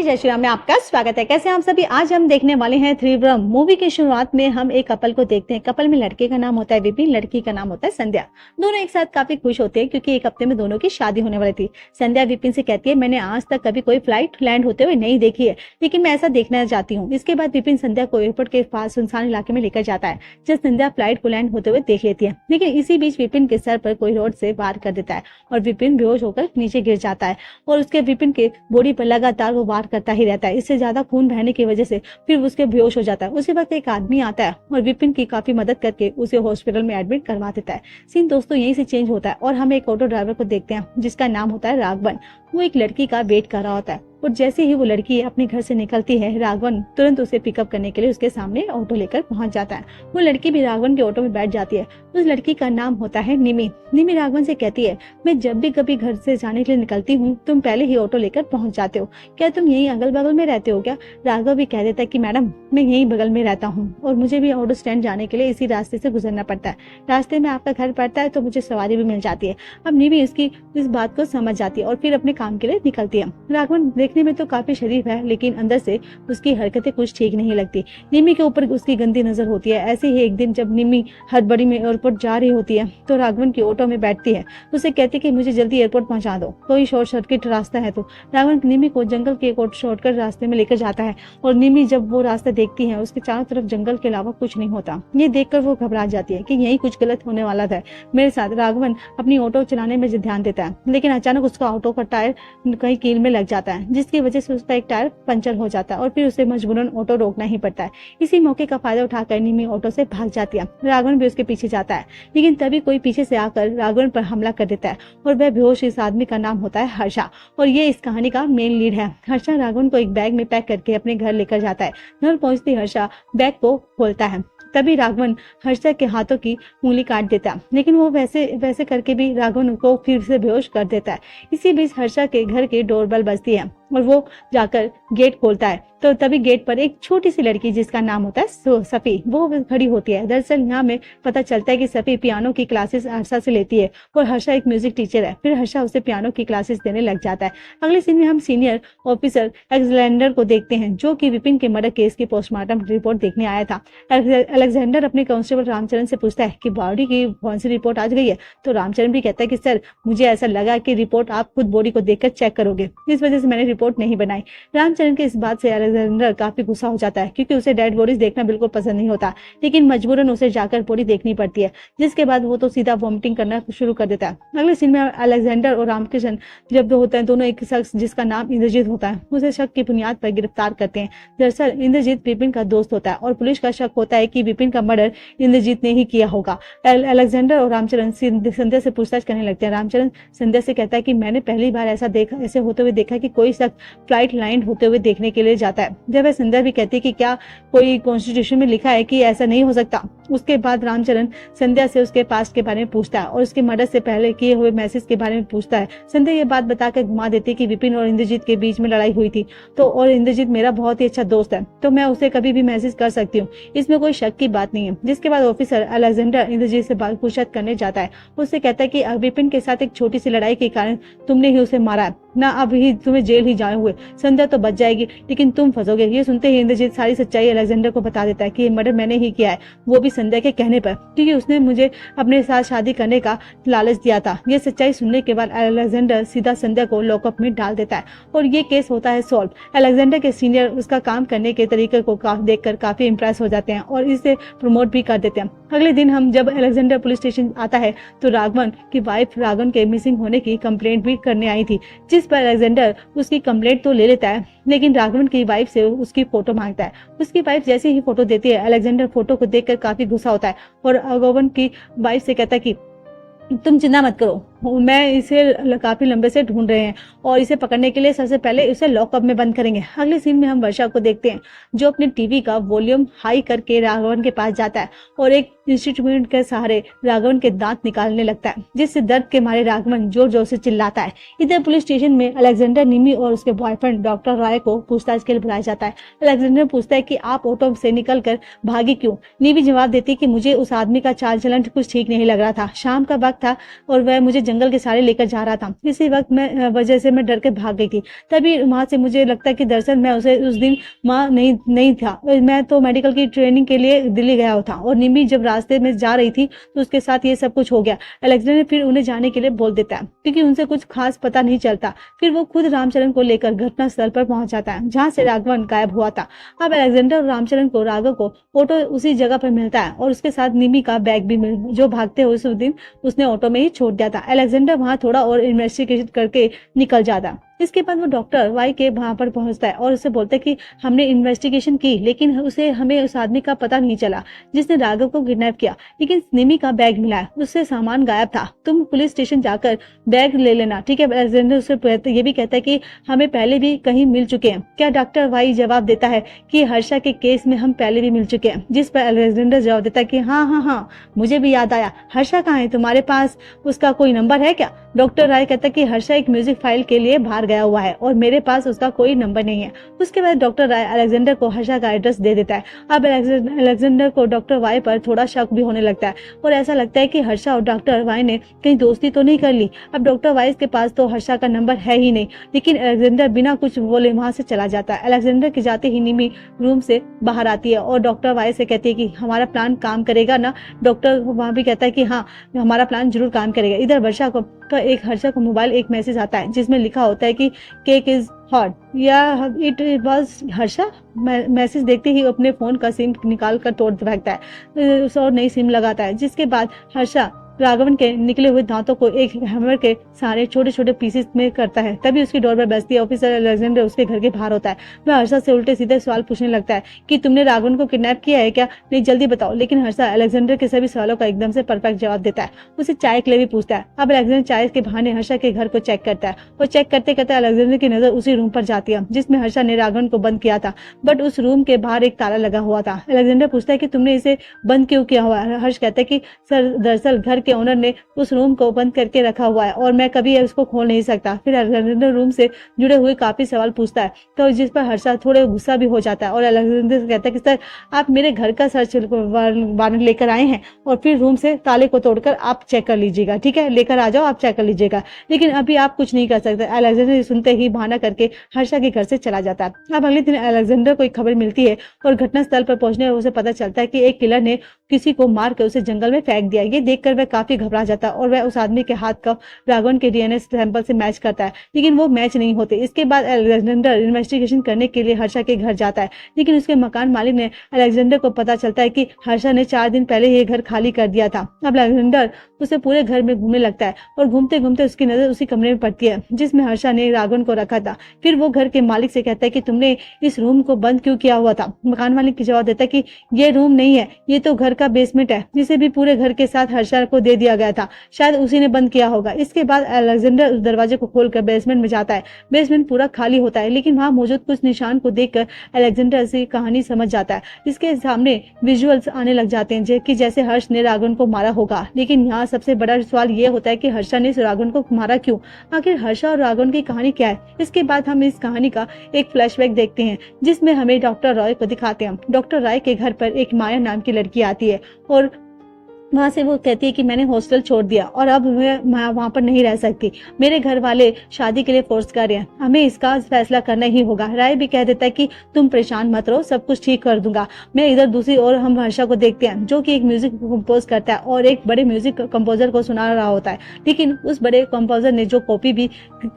जय श्री राम में आपका स्वागत है। कैसे हैं आप सभी। आज हम देखने वाले हैं त्रिविक्रम। मूवी की शुरुआत में हम एक कपल को देखते हैं। कपल में लड़के का नाम होता है विपिन, लड़की का नाम होता है संध्या। दोनों एक साथ काफी खुश होते हैं क्योंकि एक हफ्ते में दोनों की शादी होने वाली थी। संध्या विपिन से कहती है, मैंने आज तक कभी कोई फ्लाइट लैंड होते हुए नहीं देखी है, लेकिन मैं ऐसा देखना चाहती हूँ। इसके बाद विपिन संध्या को एयरपोर्ट के पास सुनसान इलाके में लेकर जाता है, जब संध्या फ्लाइट को लैंड होते हुए देख लेती है। लेकिन इसी बीच विपिन के सर पर कोई रोड से वार कर देता है और विपिन बेहोश होकर नीचे गिर जाता है और उसके विपिन के बॉडी पर लगातार वो वार करता ही रहता है। इससे ज्यादा खून बहने की वजह से फिर उसके बेहोश हो जाता है। उसी वक्त एक आदमी आता है और विपिन की काफी मदद करके उसे हॉस्पिटल में एडमिट करवा देता है। सीन दोस्तों यहीं से चेंज होता है और हम एक ऑटो ड्राइवर को देखते हैं जिसका नाम होता है राघवन। वो एक लड़की का वेट कर रहा होता है और जैसे ही वो लड़की अपने घर से निकलती है, राघवन तुरंत उसे पिकअप करने के लिए उसके सामने ऑटो लेकर पहुंच जाता है। वो लड़की भी राघवन के ऑटो में बैठ जाती है। उस लड़की का नाम होता है निमी। निमी राघवन से कहती है, मैं जब भी कभी घर से जाने के लिए निकलती हूँ, तुम पहले ही ऑटो लेकर पहुंच जाते हो, क्या तुम यहीं अगल बगल में रहते हो क्या? राघव भी कह देता है कि मैडम मैं यहीं बगल में रहता हूँ और मुझे भी ऑटो स्टैंड जाने के लिए इसी रास्ते से गुजरना पड़ता है। रास्ते में आपका घर पड़ता है तो मुझे सवारी भी मिल जाती है। अब निमी इसकी इस बात को समझ जाती है और फिर अपने काम के लिए निकलती है। राघवन देखने में तो काफी शरीफ है, लेकिन अंदर से उसकी हरकतें कुछ ठीक नहीं लगती। निमी के ऊपर उसकी गंदी नजर होती है। ऐसे ही एक दिन जब निमी हड़बड़ी में एयरपोर्ट जा रही होती है तो राघवन की ऑटो में बैठती है। उसे कहती है कि मुझे जल्दी एयरपोर्ट पहुंचा दो, कोई शॉर्ट सर्किट रास्ता है तो। राघवन निमी को जंगल के एक शॉर्टकट रास्ते में लेकर जाता है और निमी जब वो रास्ता देखती है, उसके चारों तरफ जंगल के अलावा कुछ नहीं होता। ये देखकर वो घबरा जाती है कि यही कुछ गलत होने वाला था मेरे साथ। राघवन अपनी ऑटो चलाने में ध्यान देता है, लेकिन अचानक उसका ऑटो का टायर कहीं कील में लग जाता है, जिसकी वजह से उसका एक टायर पंचर हो जाता है और फिर उसे मजबूरन ऑटो रोकना ही पड़ता है। इसी मौके का फायदा उठाकर निमी ऑटो से भाग जाती है। राघवन भी उसके पीछे जाता है, लेकिन तभी कोई पीछे से आकर राघवन पर हमला कर देता है और वह बेहोश इस आदमी का नाम होता है हर्षा और ये इस कहानी का मेन लीड है। हर्षा राघवन को एक बैग में पैक करके अपने घर लेकर जाता है। घर पहुंचती हर्षा बैग को खोलता है, तभी राघवन हर्षा के हाथों की उंगली काट देता है, लेकिन वो वैसे करके भी राघवन को फिर से बेहोश कर देता है। इसी बीच हर्षा के घर की डोरबेल बजती है और वो जाकर गेट खोलता है तो तभी गेट पर एक छोटी सी लड़की जिसका नाम होता है सफी, वो खड़ी होती है। दरअसल यहाँ में पता चलता है कि सफी पियानो की क्लासेस हर्षा से लेती है और हर्षा एक म्यूजिक टीचर है। फिर हर्षा उसे पियानो की क्लासेस देने लग जाता है। अगले सीन में हम सीनियर ऑफिसर अलेक्जेंडर को देखते हैं, जो कि विपिन के मर्डर केस की पोस्टमार्टम रिपोर्ट देखने आया था। अलेक्जेंडर अपने कांस्टेबल रामचरण से पूछता है कि बॉडी की कौन सी रिपोर्ट आज गई है, तो रामचरण भी कहता है कि सर मुझे ऐसा लगा कि रिपोर्ट आप खुद बॉडी को देखकर चेक करोगे, इस वजह से मैंने रिपोर्ट नहीं बनाई। रामचरण के इस बात से अलेक्जेंडर काफी गुस्सा हो जाता है क्योंकि उसे डेड बॉडीज देखना बिल्कुल पसंद नहीं होता, लेकिन मजबूरन उसे जाकर बॉडी देखनी पड़ती है, जिसके बाद वो तो सीधा वॉमिटिंग करना शुरू कर देता है। अगले सीन में अलेक्जेंडर और रामकृष्ण जब दो होते हैं, दोनों एक शख्स जिसका नाम इंद्रजीत होता है उसे शक की बुनियाद पर गिरफ्तार करते हैं। दरअसल इंद्रजीत विपिन का दोस्त होता है और पुलिस का शक होता है कि विपिन का मर्डर इंद्रजीत ने ही किया होगा। अलेक्जेंडर और रामचरण संध्या से पूछताछ करने लगते हैं। रामचरण संध्या से कहता है कि मैंने पहली बार ऐसे होते हुए देखा कि कोई शख्स फ्लाइट लैंड होते हुए देखने के लिए जाता है। जब वह संध्या भी कहती है कि क्या कोई कॉन्स्टिट्यूशन में लिखा है कि ऐसा नहीं हो सकता। उसके बाद रामचरण संध्या से उसके पास्ट के बारे में पूछता है और उसके मर्डर से पहले किए हुए मैसेज के बारे में पूछता है। संध्या ये बात बताकर घुमा देती है कि विपिन और इंद्रजीत के बीच में लड़ाई हुई थी तो और इंद्रजीत मेरा बहुत ही अच्छा दोस्त है, तो मैं उसे कभी भी मैसेज कर सकती हूँ, इसमें कोई शक की बात नहीं है। जिसके बाद ऑफिसर अलेक्जेंडर इंद्रजीत से पूछताछ करने जाता है। उससे कहता है कि विपिन के साथ एक छोटी सी लड़ाई के कारण तुमने ही उसे मारा है ना, अब ही तुम्हें जेल ही जाए हुए। संध्या तो बच जाएगी लेकिन तुम फंसोगे। ये सुनते ही इंद्रजीत सारी सच्चाई अलेक्जेंडर को बता देता है कि ये मर्डर मैंने ही किया है, वो भी संध्या के कहने पर, क्योंकि उसने मुझे अपने साथ शादी करने का लालच दिया था। ये सच्चाई सुनने के बाद अलेक्जेंडर सीधा संध्या को लॉकअप में डाल देता है और ये केस होता है सॉल्व। अलेक्जेंडर के सीनियर उसका काम करने के तरीके को देखकर काफी इंप्रेस हो जाते हैं और इसे प्रमोट भी कर देते हैं। अगले दिन हम जब अलेक्जेंडर पुलिस स्टेशन आता है तो राघवन की वाइफ राघवन के मिसिंग होने की कंप्लेंट भी करने आई थी, जिस पर अलेक्जेंडर उसकी कंप्लेंट तो ले लेता है, लेकिन राघवन की वाइफ से उसकी फोटो मांगता है। उसकी वाइफ जैसे ही फोटो देती है, अलेक्जेंडर फोटो को देखकर काफी गुस्सा होता है और राघवन की वाइफ से कहता है कि तुम चिंता मत करो, मैं इसे काफी लंबे से ढूंढ रहे हैं और इसे पकड़ने के लिए सबसे पहले इसे लॉकअप में बंद करेंगे। अगले सीन में हम वर्षा को देखते हैं जो अपने टीवी का वॉल्यूम हाई करके राघवन के पास जाता है और एक इंस्ट्रूमेंट के सहारे राघवन के दांत निकालने लगता है, जिससे दर्द के मारे राघवन जोर जोर से चिल्लाता है। इधर पुलिस स्टेशन में अलेक्जेंडर निमी और उसके बॉयफ्रेंड डॉक्टर रॉय को पूछताछ के लिए बुलाया जाता है। अलेक्जेंडर पूछता है कि आप ऑटो से निकलकर भागी क्यों। निमी जवाब देती कि मुझे उस आदमी का चाल चलन कुछ ठीक नहीं लग रहा था। शाम का वक्त था और वह मुझे जंगल के सहारे लेकर जा रहा था। इसी वक्त मैं वजह से मैं डर के भाग गई थी। तभी वहां से मुझे लगता है कि दरअसल मैं उसे उस दिन माँ नहीं था। मैं तो मेडिकल की ट्रेनिंग के लिए दिल्ली गया था और निमी जब रास्ते में जा रही थी तो उसके साथ ये सब कुछ हो गया। अलेक्जेंडर फिर उन्हें जाने के लिए बोल देता है क्योंकि उनसे कुछ खास पता नहीं चलता। फिर वो खुद रामचरण को लेकर घटना स्थल पर पहुंच जाता है जहाँ से राघवन गायब हुआ था। अब अलेक्जेंडर और रामचरण को राघव को ऑटो उसी जगह पर मिलता है और उसके साथ निमी का बैग भी जो भागते हुए उस दिन उसने ऑटो में ही छोड़ दिया था। अलेक्जेंडर वहां थोड़ा और इन्वेस्टिगेशन करके निकल जाता। इसके बाद वो डॉक्टर वाई के वहां पर पहुंचता है और उससे बोलता है कि हमने इन्वेस्टिगेशन की लेकिन हमें उस आदमी का पता नहीं चला जिसने राघव को किडनैप किया, लेकिन निमी का बैग मिला है, उससे सामान गायब था। तुम पुलिस स्टेशन जाकर बैग ले लेना, ठीक है। अलेक्जेंडर उससे ये भी कहता है कि हमें पहले भी कहीं मिल चुके हैं क्या। डॉक्टर वाई जवाब देता है कि हर्षा के केस में हम पहले भी मिल चुके हैं, जिस पर अलेक्जेंडर जवाब देता है कि हाँ मुझे भी याद आया। हर्षा कहाँ है, तुम्हारे पास उसका कोई नंबर है क्या। डॉक्टर राय कहता है कि हर्षा एक म्यूजिक फाइल के लिए बाहर गया हुआ है और मेरे पास उसका कोई नंबर नहीं है। उसके बाद डॉक्टर राय अलेक्जेंडर को हर्षा का एड्रेस दे देता है। अब अलेक्जेंडर को डॉक्टर वाई पर थोड़ा शक भी होने लगता है और ऐसा लगता है कि हर्षा और डॉक्टर वाई ने कहीं दोस्ती तो नहीं कर ली। अब डॉक्टर वाई के पास तो हर्षा का नंबर है ही नहीं, लेकिन अलेक्जेंडर बिना कुछ बोले वहां से चला जाता है। अलेक्जेंडर के जाते ही निमी रूम से बाहर आती है और डॉक्टर वाई से कहती है कि हमारा प्लान काम करेगा ना। डॉक्टर वहां भी कहता है कि हाँ हमारा प्लान जरूर काम करेगा। इधर वर्षा को हर्षा को मोबाइल एक मैसेज आता है जिसमें लिखा होता है कि केक इज हॉट या इट वाज हर्षा। मैसेज देखते ही अपने फोन का सिम निकाल कर तोड़ फेंकता है और नई सिम लगाता है, जिसके बाद हर्षा राघवन के निकले हुए दांतों को एक हैमर के सारे छोटे छोटे पीसेस में करता है। तभी उसकी डोर पर बजती है। ऑफिसर अलेक्जेंडर उसके घर के बाहर होता है। वह हर्षा से उल्टे सीधे सवाल पूछने लगता है कि तुमने राघवन को किडनैप किया है क्या, नहीं जल्दी बताओ। लेकिन हर्षा अलेक्जेंडर के सभी सवालों का एकदम से परफेक्ट जवाब देता है। उसे चाय के लिए भी पूछता है। अब अलेक्जेंडर चाय के बहाने हर्षा के घर को चेक करता है और चेक करते करते अलेक्जेंडर की नजर उसी रूम पर जाती है जिसमें हर्षा ने राघवन को बंद किया था, बट उस रूम के बाहर एक ताला लगा हुआ था। अलेक्जेंडर पूछता है कि तुमने इसे बंद क्यों किया हुआ है। हर्ष कहता है कि सर दरअसल घर के ओनर ने उस रूम को बंद करके रखा हुआ है और मैं कभी उसको खोल नहीं सकता। फिर अलेक्जेंडर रूम से जुड़े हुए काफी सवाल पूछता है तो जिस पर हर्षा थोड़े गुस्सा भी हो जाता है और अलेक्जेंडर कहता है कि सर आप मेरे घर का सर्च वारंट लेकर आए हैं और फिर रूम से ताले को तोड़कर आप चेक कर लीजिएगा, ठीक है, लेकर आ जाओ, आप चेक कर लीजिएगा, लेकिन अभी आप कुछ नहीं कर सकते। अलेक्जेंडर सुनते ही बहाना करके हर्षा के घर से चला जाता है। अब अगले दिन अलेक्जेंडर को एक खबर मिलती है और घटना स्थल पर पहुंचने उसे पता चलता है कि एक किलर ने किसी को मार कर उसे जंगल में फेंक दिया। ये देखकर वह काफी घबरा जाता है और वह उस आदमी के हाथ का राघवन के डीएनए सैंपल से मैच करता है, लेकिन वो मैच नहीं होते। इसके बाद अलेक्जेंडर इन्वेस्टिगेशन करने के लिए हर्षा के घर जाता है, लेकिन उसके मकान मालिक ने अलेक्जेंडर को पता चलता है कि हर्षा ने 4 दिन पहले ये घर खाली कर दिया था। अब अलेक्जेंडर उसे पूरे घर में घूमने लगता है और घूमते घूमते उसकी नजर उसी कमरे में पड़ती है जिसमें हर्षा ने राघवन को रखा था। फिर वो घर के मालिक से कहता है कि तुमने इस रूम को बंद क्यों किया हुआ था। मकान मालिक की जवाब देता है कि ये रूम नहीं है, ये तो घर का बेसमेंट है जिसे भी पूरे घर के साथ हर्षा को दे दिया गया था, शायद उसी ने बंद किया होगा। इसके बाद अलेक्जेंडर उस दरवाजे को खोलकर बेसमेंट में जाता है। बेसमेंट पूरा खाली होता है, लेकिन वहां मौजूद कुछ निशान को देखकर अलेक्जेंडर से कहानी समझ जाता है। इसके सामने विजुअल्स आने लग जाते हैं कि जैसे हर्ष ने राघवन को मारा होगा, लेकिन यहाँ सबसे बड़ा सवाल ये होता है कि हर्षा ने राघवन को मारा क्यों। आखिर हर्षा और राघवन की कहानी क्या है। इसके बाद हम इस कहानी का एक फ्लैशबैक देखते हैं जिसमें हमें डॉक्टर रॉय को दिखाते हैं। डॉक्टर रॉय के घर पर एक माया नाम की लड़की आती है और वहां से वो कहती है कि मैंने हॉस्टल छोड़ दिया और अब मैं वहां पर नहीं रह सकती। मेरे घर वाले शादी के लिए फोर्स कर रहे हैं, हमें इसका फैसला करना ही होगा। राय भी कह देता है कि तुम परेशान मत रहो, सब कुछ ठीक कर दूंगा। मैं इधर दूसरी ओर हम हर्षा को देखते हैं जो कि एक म्यूजिक कंपोज करता है और एक बड़े म्यूजिक कंपोजर को सुना रहा होता है, लेकिन उस बड़े कंपोजर ने जो कॉपी भी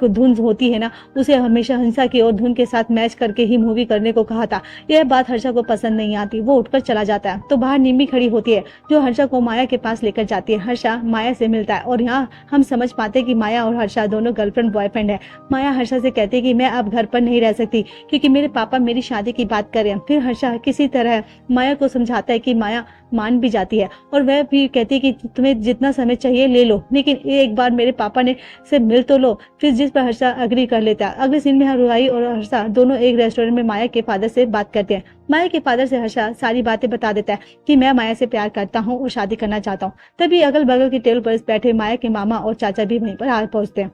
धुन होती है ना, उसे हमेशा हिंसा की और धुन के साथ मैच करके ही मूवी करने को कहा था। यह बात हर्षा को पसंद नहीं आती, वो उठकर चला जाता है। तो बाहर निम्मी खड़ी होती है जो हर्षा को माया के पास लेकर जाती है। हर्षा माया से मिलता है और यहाँ हम समझ पाते हैं कि माया और हर्षा दोनों गर्लफ्रेंड बॉयफ्रेंड है। माया हर्षा से कहती है कि मैं अब घर पर नहीं रह सकती क्योंकि मेरे पापा मेरी शादी की बात कर रहे हैं। फिर हर्षा किसी तरह माया को समझाता है कि माया मान भी जाती है और वह भी कहती है कि तुम्हें जितना समय चाहिए ले लो, लेकिन एक बार मेरे पापा ने से मिल तो लो। फिर जिस पर हर्षा अग्री कर लेता है। अगले सीन में रुहाई और हर्षा दोनों एक रेस्टोरेंट में माया के फादर से बात करते हैं। माया के फादर से हर्षा सारी बातें बता देता है कि मैं माया से प्यार करता हूँ और शादी करना चाहता हूँ। तभी अगल बगल की टेबल पर बैठे माया के मामा और चाचा भी वहीं पर आ पहुंचते हैं।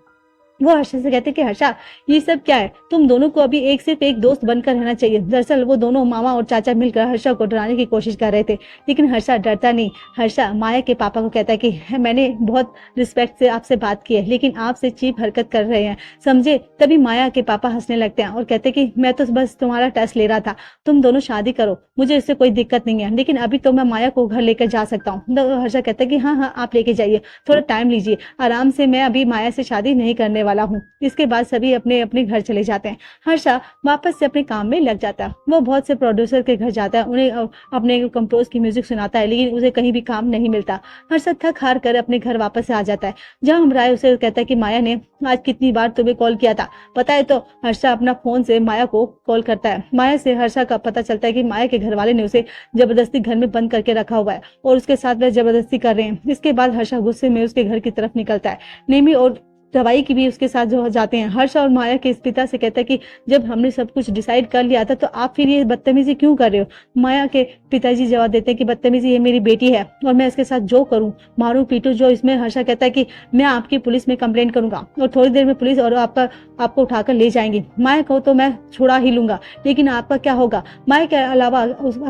वो हर्षा से कहते हैं कि हर्षा, ये सब क्या है? तुम दोनों को अभी एक सिर्फ एक दोस्त बनकर रहना चाहिए। दरअसल वो दोनों मामा और चाचा मिलकर हर्षा को डराने की कोशिश कर रहे थे, लेकिन हर्षा डरता नहीं। हर्षा माया के पापा को कहता है कि मैंने बहुत रिस्पेक्ट से आपसे बात की है, लेकिन आपसे चीप हरकत कर रहे हैं, समझे? तभी माया के पापा हंसने लगते हैं और कहते हैं कि मैं तो बस तुम्हारा टेस्ट ले रहा था, तुम दोनों शादी करो, मुझे इससे कोई दिक्कत नहीं है, लेकिन अभी तो मैं माया को घर लेकर जा सकता हूँ। तो हर्षा कहता है कि हाँ, आप लेके जाइए, थोड़ा टाइम लीजिए, आराम से, मैं अभी माया से शादी नहीं करने वाला हूँ। इसके बाद सभी अपने अपने घर चले जाते हैं। हर्षा वापस से अपने काम में लग जाता है। वो बहुत से प्रोड्यूसर के घर जाता है, उन्हें अपने कंपोज की म्यूजिक सुनाता है, लेकिन उसे कहीं भी काम नहीं मिलता। हर्षा थक हार कर अपने घर वापस आ जाता है, जहाँ हम राय उसे कहता है कि माया ने आज कितनी बार तुम्हें कॉल किया था, पता है? तो हर्षा अपना फोन से माया को कॉल करता है। माया से हर्षा का पता चलता है कि माया के घर वाले ने उसे जबरदस्ती घर में बंद करके रखा हुआ है और उसके साथ वह जबरदस्ती कर रहे हैं। इसके बाद हर्षा गुस्से में उसके घर की तरफ निकलता है। नेमी और दवाई की भी उसके साथ जो जाते हैं। हर्षा और माया के इस पिता से कहता है कि जब हमने सब कुछ डिसाइड कर लिया था तो आप फिर ये बदतमीजी क्यों कर रहे हो? माया के पिताजी जवाब देते हैं कि बदतमीजी, ये मेरी बेटी है और मैं इसके साथ जो करूं, मारूं पीटूं जो, इसमें हर्षा कहता है कि मैं आपकी पुलिस में कंप्लेंट करूंगा और थोड़ी देर में पुलिस और आपको उठाकर ले जाएंगी। माया को तो मैं छुड़ा ही लूंगा, लेकिन आपका क्या होगा? माया के अलावा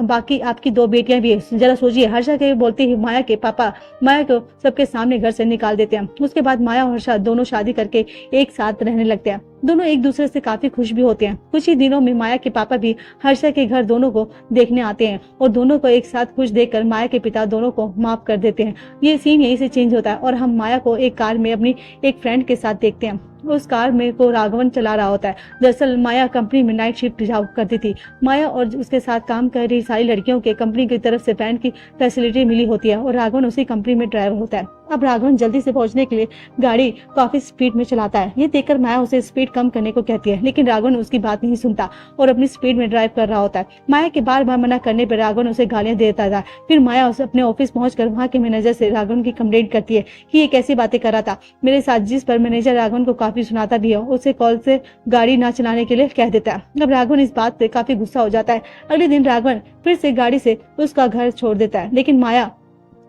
बाकी आपकी 2 बेटियां भी है, जरा सोचिए। हर्षा के बोलते ही माया के पापा माया को सबके सामने घर से निकाल देते हैं। उसके बाद माया और हर्षा दोनों शादी करके एक साथ रहने लगते हैं। दोनों एक दूसरे से काफी खुश भी होते हैं। कुछ ही दिनों में माया के पापा भी हर्षा के घर दोनों को देखने आते हैं और दोनों को एक साथ खुश देखकर माया के पिता दोनों को माफ कर देते हैं। ये सीन यहीं से चेंज होता है और हम माया को एक कार में अपनी एक फ्रेंड के साथ देखते हैं। उस कार में को राघवन चला रहा होता है। दरअसल माया कंपनी में नाइट शिफ्ट जॉब करती थी। माया और उसके साथ काम कर रही सारी लड़कियों के कंपनी की तरफ से बैंड की फैसिलिटी मिली होती है और राघवन उसी कंपनी में ड्राइवर होता है। अब राघवन जल्दी से पहुंचने के लिए गाड़ी काफी स्पीड में चलाता है। ये देखकर माया उसे स्पीड कम करने को कहती है, लेकिन राघवन उसकी बात नहीं सुनता और अपनी स्पीड में ड्राइव कर रहा होता है। माया के बार बार मना करने पर राघवन उसे गालियां देता था। फिर माया उसे अपने ऑफिस पहुंचकर वहां के मैनेजर से राघवन की कंप्लेंट करती है कि ये कैसी बातें कर रहा था मेरे साथ, जिस पर मैनेजर राघवन को काफी सुनाता भी है। उसे कॉल से गाड़ी ना चलाने के लिए कह देता है। अब राघवन इस बात से काफी गुस्सा हो जाता है। अगले दिन राघवन फिर से गाड़ी से उसका घर छोड़ देता है, लेकिन माया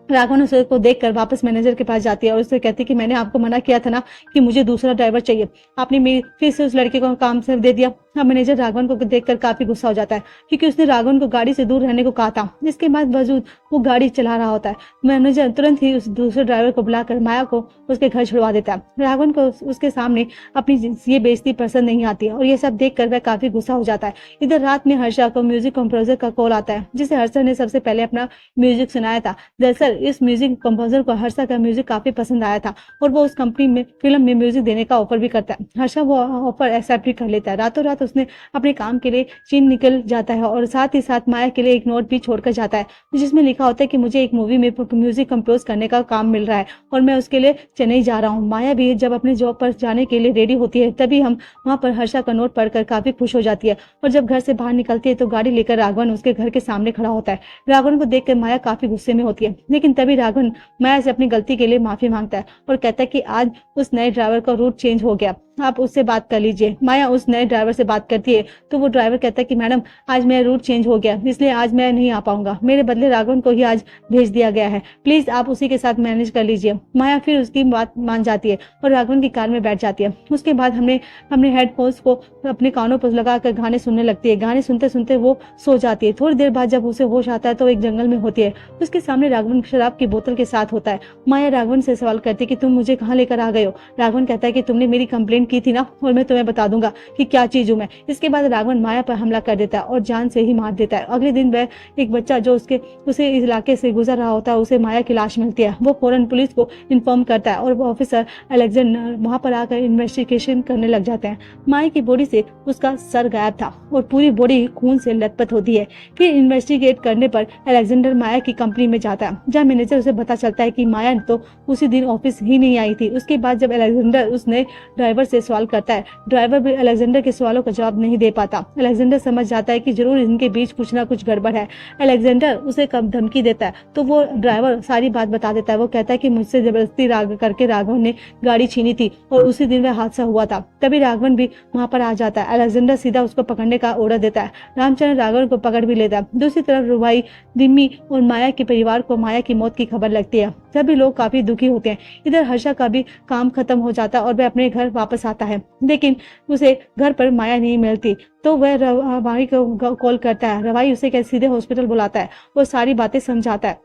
राघवन उसे को देखकर वापस मैनेजर के पास जाती है और उससे कहती है कि मैंने आपको मना किया था ना कि मुझे दूसरा ड्राइवर चाहिए, आपने मेरी फिर से उस लड़के को काम से दे दिया। अब मैनेजर राघवन को देखकर काफी गुस्सा हो जाता है क्योंकि उसने राघवन को गाड़ी से दूर रहने को कहा था। इसके बाद बावजूद वो गाड़ी चला रहा होता है। मैनेजर तुरंत ही उस दूसरे ड्राइवर को बुलाकर माया को उसके घर छुड़वा देता है। राघवन को उसके सामने अपनी ये बेइज्जती पसंद नहीं आती है और ये सब देखकर वह काफी गुस्सा हो जाता है। इधर रात में हर्षा को म्यूजिक कंपोजर का कॉल आता है, जिसे हर्षा ने सबसे पहले अपना म्यूजिक सुनाया था। दरअसल इस म्यूजिक कंपोजर को हर्षा का म्यूजिक काफी पसंद आया था और वो उस कंपनी में फिल्म में म्यूजिक देने का ऑफर भी करता है। हर्षा वो ऑफर एक्सेप्ट भी कर लेता है। रातों रात उसने अपने काम के लिए चीन निकल जाता है और साथ ही साथ माया के लिए एक नोट भी छोड़कर जाता है, जिसमें लिखा होता है कि मुझे एक मूवी में म्यूजिक कंपोज करने का काम मिल रहा है और मैं उसके लिए चेन्नई जा रहा हूँ। माया भी जब अपने जॉब पर जाने के लिए रेडी होती है, तभी हम वहाँ पर हर्षा का नोट पढ़कर काफी खुश हो जाती है और जब घर से बाहर निकलती है तो गाड़ी लेकर राघवन उसके घर के सामने खड़ा होता है। राघवन को देखकर माया काफी गुस्से में होती है, लेकिन तभी राघवन माया से अपनी गलती के लिए माफी मांगता है और कहता है कि आज उस नए ड्राइवर का रूट चेंज हो गया, आप उससे बात कर लीजिए। माया उस नए ड्राइवर से बात करती है तो वो ड्राइवर कहता है कि मैडम आज मेरा रूट चेंज हो गया, इसलिए आज मैं नहीं आ पाऊंगा, मेरे बदले राघवन को ही आज भेज दिया गया है, प्लीज आप उसी के साथ मैनेज कर लीजिए। माया फिर उसकी बात मान जाती है और राघवन की कार में बैठ जाती है। उसके बाद हमने हेडफोन्स को अपने कानों पर लगाकर गाने सुनने लगती है। गाने सुनते सुनते वो सो जाती है। थोड़ी देर बाद जब उसे होश आता है तो एक जंगल में होती है। उसके सामने राघवन शराब की बोतल के साथ होता है। माया राघवन से सवाल करती है कि तुम मुझे कहाँ लेकर आ गए हो? राघवन कहता है कि तुमने मेरी कंप्लेंट की थी ना और मैं तुम्हें बता दूंगा कि क्या चीज हूँ मैं। इसके बाद राघवन माया पर हमला कर देता है और जान से ही मार देता है। अगले दिन वह एक बच्चा जो उसे इलाके से गुजर रहा होता है, उसे माया की लाश मिलती है। वो फौरन पुलिस को इन्फॉर्म करता है और वो ऑफिसर अलेक्जेंडर वहां पर आकर इन्वेस्टिगेशन करने लग जाते हैं। माया की बॉडी से उसका सर गायब था और पूरी बॉडी खून से लथपथ होती है। फिर इन्वेस्टिगेट करने पर अलेक्जेंडर माया की कंपनी में जाता है, जहाँ मैनेजर उसे पता चलता है कि माया तो उसी दिन ऑफिस ही नहीं आई थी। उसके बाद जब अलेक्जेंडर उस नए ड्राइवर से सवाल करता है। ड्राइवर भी अलेक्जेंडर के सवालों का जवाब नहीं दे पाता। अलेक्जेंडर समझ जाता है कि जरूर इनके बीच कुछ ना कुछ गड़बड़ है। अलेक्जेंडर उसे कब धमकी देता है तो वो ड्राइवर सारी बात बता देता है। वो कहता है कि मुझसे जबरदस्ती करके राघवन ने गाड़ी छीनी थी और उसी दिन वह हादसा हुआ था। तभी राघवन भी वहां पर आ जाता है। अलेक्जेंडर सीधा उसको पकड़ने का ऑर्डर देता है। रामचंद्र राघवन को पकड़ भी लेता है। दूसरी तरफ रुबाई, निम्मी और माया के परिवार को माया की मौत की खबर लगती है। सभी लोग काफी दुखी होते हैं। इधर हर्षा का भी काम खत्म हो जाता है और वह अपने घर वापस आता है, लेकिन उसे घर पर माया नहीं मिलती। तो वह रवाई को कॉल करता है। रवाई उसे सीधे हॉस्पिटल बुलाता है और सारी बातें समझाता है।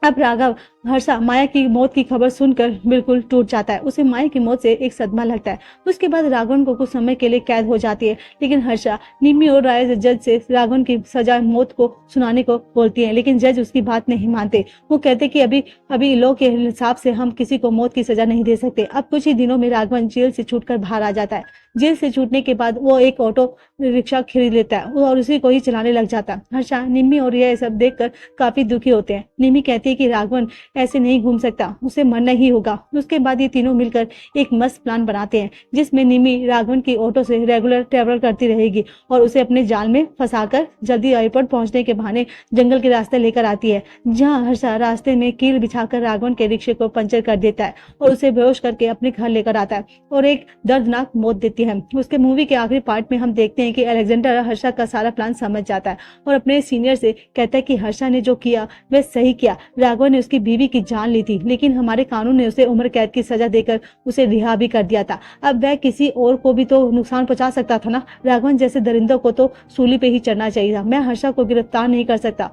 अब राघव हर्षा माया की मौत की खबर सुनकर बिल्कुल टूट जाता है। उसे माया की मौत से एक सदमा लगता है। उसके बाद राघवन को कुछ समय के लिए कैद हो जाती है, लेकिन हर्षा निम्मी और राय जज से राघवन की सजा मौत को सुनाने को बोलती है, लेकिन जज उसकी बात नहीं मानते। वो कहते कि अभी लॉ के हिसाब से हम किसी को मौत की सजा नहीं दे सकते। अब कुछ ही दिनों में राघवन जेल से छूटकर बाहर आ जाता है। जेल से छूटने के बाद वो एक ऑटो रिक्शा खरीद लेता है और उसी को ही चलाने लग जाता है। हर्षा, निम्मी और यह सब देखकर काफी दुखी होते हैं। निम्मी कहती है कि राघवन ऐसे नहीं घूम सकता, उसे मरना ही होगा। उसके बाद ये तीनों मिलकर एक मस्त प्लान बनाते हैं, जिसमें निम्मी राघवन की ऑटो से रेगुलर ट्रेवल करती रहेगी और उसे अपने जाल में फंसाकर जल्दी एयरपोर्ट पहुंचने के बहाने जंगल के रास्ते लेकर आती है, जहां हर्षा रास्ते में कील बिछाकर राघवन के रिक्शे को पंचर कर देता है और उसे बेहोश करके अपने घर लेकर आता है और एक दर्दनाक मौत देती है। उसके मूवी के आखिरी पार्ट में हम देखते हैं कि अलेक्जेंडर हर्षा का सारा प्लान समझ जाता है और अपने सीनियर से कहता है कि हर्षा ने जो किया वह सही किया। राघवन ने उसकी बीवी की जान ली थी, लेकिन हमारे कानून ने उसे उम्र कैद की सजा देकर उसे रिहा भी कर दिया था। अब वह किसी और को भी तो नुकसान पहुंचा सकता था ना। राघवन जैसे दरिंदों को तो सूली पे ही चढ़ना चाहिए था। मैं हर्षा को गिरफ्तार नहीं कर सकता,